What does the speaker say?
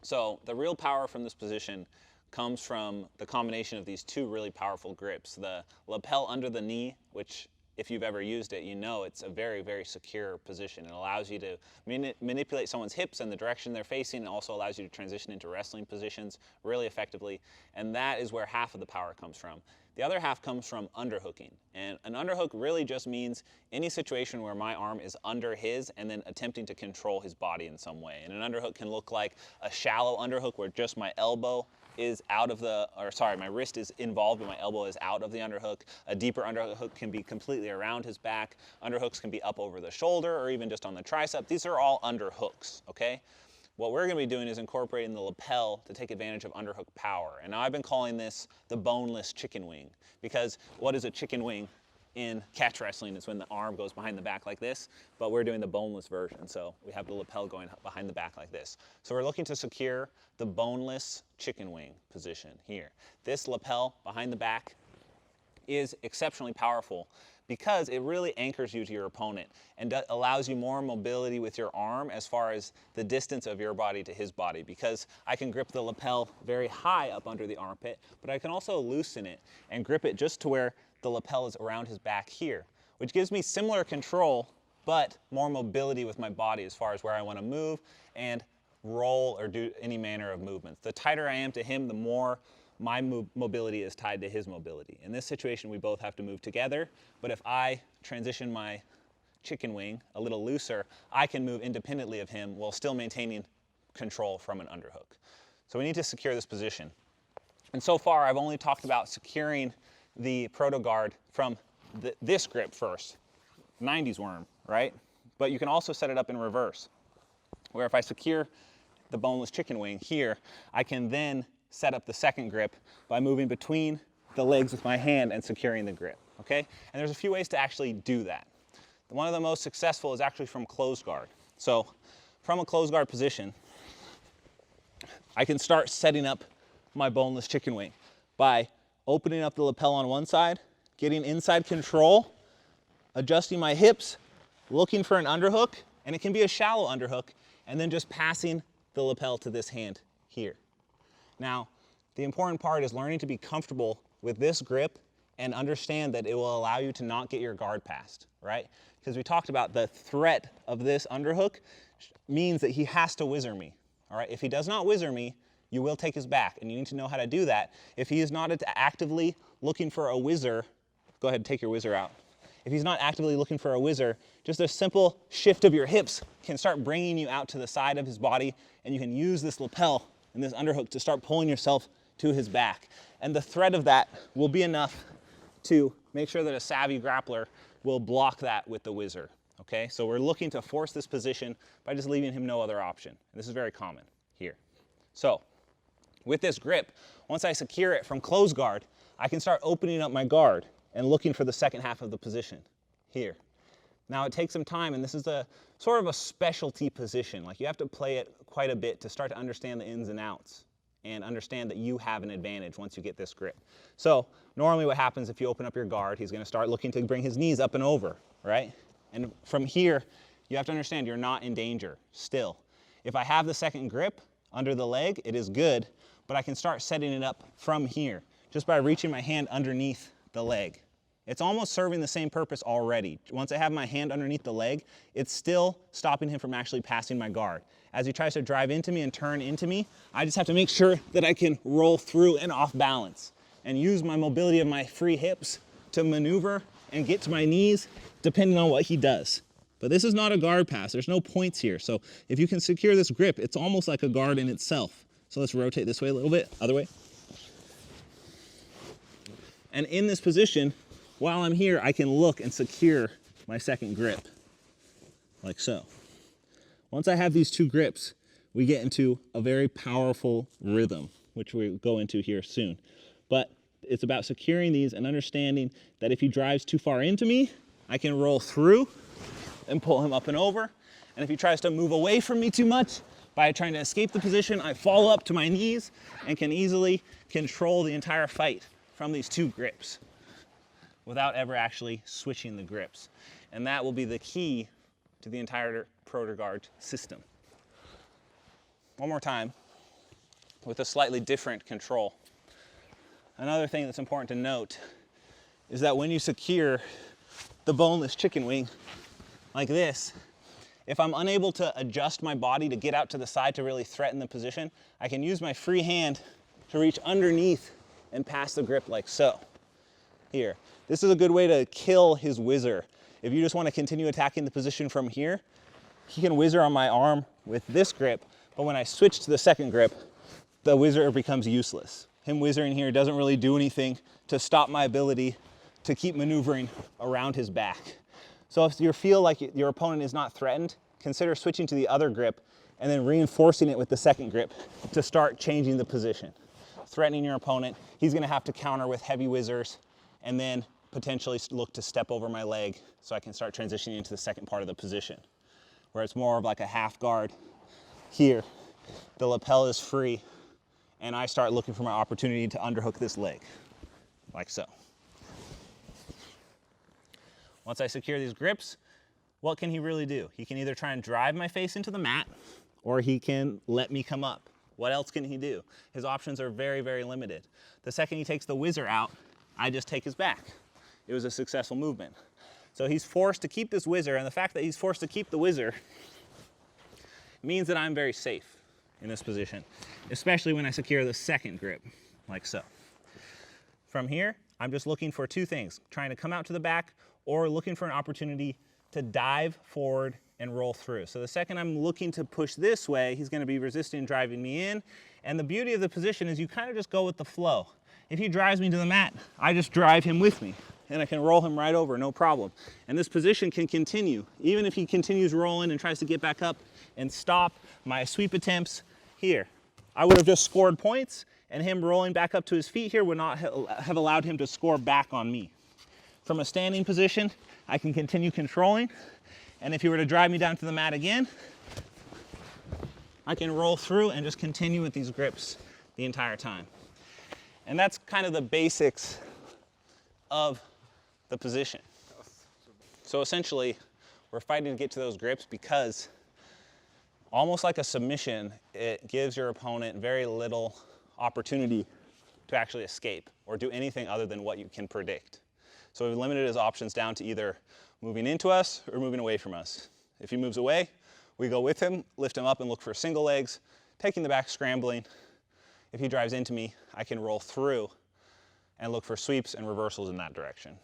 So the real power from this position comes from the combination of these two really powerful grips. The lapel under the knee, which if you've ever used it, you know it's a very, very secure position. It allows you to manipulate someone's hips and the direction they're facing. It also allows you to transition into wrestling positions really effectively. And that is where half of the power comes from. The other half comes from underhooking. And an underhook really just means any situation where my arm is under his and then attempting to control his body in some way. And an underhook can look like a shallow underhook where just my elbow is out of the, or sorry, my wrist is involved and my elbow is out of the underhook. A deeper underhook can be completely around his back. Underhooks can be up over the shoulder or even just on the tricep. These are all underhooks, okay? What we're going to be doing is incorporating the lapel to take advantage of underhook power. And now I've been calling this the boneless chicken wing, because what is a chicken wing in catch wrestling is when the arm goes behind the back like this, but we're doing the boneless version. So we have the lapel going behind the back like this. So we're looking to secure the boneless chicken wing position here. This lapel behind the back is exceptionally powerful because it really anchors you to your opponent and allows you more mobility with your arm as far as the distance of your body to his body, because I can grip the lapel very high up under the armpit, but I can also loosen it and grip it just to where the lapel is around his back here, which gives me similar control but more mobility with my body as far as where I want to move and roll or do any manner of movements. The tighter I am to him, the more my mobility is tied to his mobility. In this situation, we both have to move together, but if I transition my chicken wing a little looser, I can move independently of him while still maintaining control from an underhook. So we need to secure this position. And so far, I've only talked about securing the Proto-Guard from this grip first, 90s worm, right? But you can also set it up in reverse, where if I secure the boneless chicken wing here, I can then set up the second grip by moving between the legs with my hand and securing the grip, okay? And there's a few ways to actually do that. One of the most successful is actually from closed guard. So from a closed guard position, I can start setting up my boneless chicken wing by opening up the lapel on one side, getting inside control, adjusting my hips, looking for an underhook, and it can be a shallow underhook, and then just passing the lapel to this hand here. Now, the important part is learning to be comfortable with this grip and understand that it will allow you to not get your guard passed, right? Because we talked about the threat of this underhook means that he has to whizzer me, all right? If he does not whizzer me, you will take his back, and you need to know how to do that. If he is not actively looking for a whizzer, go ahead and take your whizzer out. If he's not actively looking for a whizzer, just a simple shift of your hips can start bringing you out to the side of his body, and you can use this lapel and this underhook to start pulling yourself to his back. And the threat of that will be enough to make sure that a savvy grappler will block that with the whizzer, okay? So we're looking to force this position by just leaving him no other option. And this is very common here. So with this grip, once I secure it from closed guard, I can start opening up my guard and looking for the second half of the position here. Now it takes some time, and this is a sort of a specialty position. Like you have to play it quite a bit to start to understand the ins and outs and understand that you have an advantage once you get this grip. So normally what happens if you open up your guard, he's going to start looking to bring his knees up and over, right? And from here, you have to understand you're not in danger still. If I have the second grip under the leg, it is good, but I can start setting it up from here just by reaching my hand underneath the leg. It's almost serving the same purpose already. Once I have my hand underneath the leg, it's still stopping him from actually passing my guard. As he tries to drive into me and turn into me, I just have to make sure that I can roll through and off balance and use my mobility of my free hips to maneuver and get to my knees depending on what he does. But this is not a guard pass. There's no points here. So if you can secure this grip, it's almost like a guard in itself. So let's rotate this way a little bit, other way. And in this position, while I'm here, I can look and secure my second grip, like so. Once I have these two grips, we get into a very powerful rhythm, which we'll go into here soon. But it's about securing these and understanding that if he drives too far into me, I can roll through and pull him up and over. And if he tries to move away from me too much, by trying to escape the position, I fall up to my knees and can easily control the entire fight from these two grips without ever actually switching the grips. And that will be the key to the entire Proto-Guard system. One more time. with a slightly different control. Another thing that's important to note is that when you secure the boneless chicken wing like this, if I'm unable to adjust my body to get out to the side to really threaten the position, I can use my free hand to reach underneath and pass the grip like so. Here. This is a good way to kill his whizzer. If you just want to continue attacking the position from here, he can whizzer on my arm with this grip, but when I switch to the second grip, the whizzer becomes useless. Him whizzering here doesn't really do anything to stop my ability to keep maneuvering around his back. So if you feel like your opponent is not threatened, consider switching to the other grip and then reinforcing it with the second grip to start changing the position. Threatening your opponent, he's gonna have to counter with heavy whizzers and then potentially look to step over my leg so I can start transitioning into the second part of the position, where it's more of like a half guard. Here, the lapel is free, and I start looking for my opportunity to underhook this leg, like so. Once I secure these grips, what can he really do? He can either try and drive my face into the mat, or he can let me come up. What else can he do? His options are very, very limited. The second he takes the whizzer out, I just take his back. It was a successful movement. So he's forced to keep this whizzer, and the fact that he's forced to keep the whizzer means that I'm very safe in this position, especially when I secure the second grip, like so. From here, I'm just looking for two things, trying to come out to the back or looking for an opportunity to dive forward and roll through. So the second I'm looking to push this way, he's gonna be resisting driving me in. And the beauty of the position is you kind of just go with the flow. If he drives me to the mat, I just drive him with me and I can roll him right over, no problem. And this position can continue. Even if he continues rolling and tries to get back up and stop my sweep attempts here. I would have just scored points, and him rolling back up to his feet here would not have allowed him to score back on me. From a standing position, I can continue controlling, and if he were to drive me down to the mat again, I can roll through and just continue with these grips the entire time. And that's kind of the basics of the position. So essentially, we're fighting to get to those grips because almost like a submission, it gives your opponent very little opportunity to actually escape or do anything other than what you can predict. So we've limited his options down to either moving into us or moving away from us. If he moves away, we go with him, lift him up and look for single legs, taking the back, scrambling. If he drives into me, I can roll through and look for sweeps and reversals in that direction.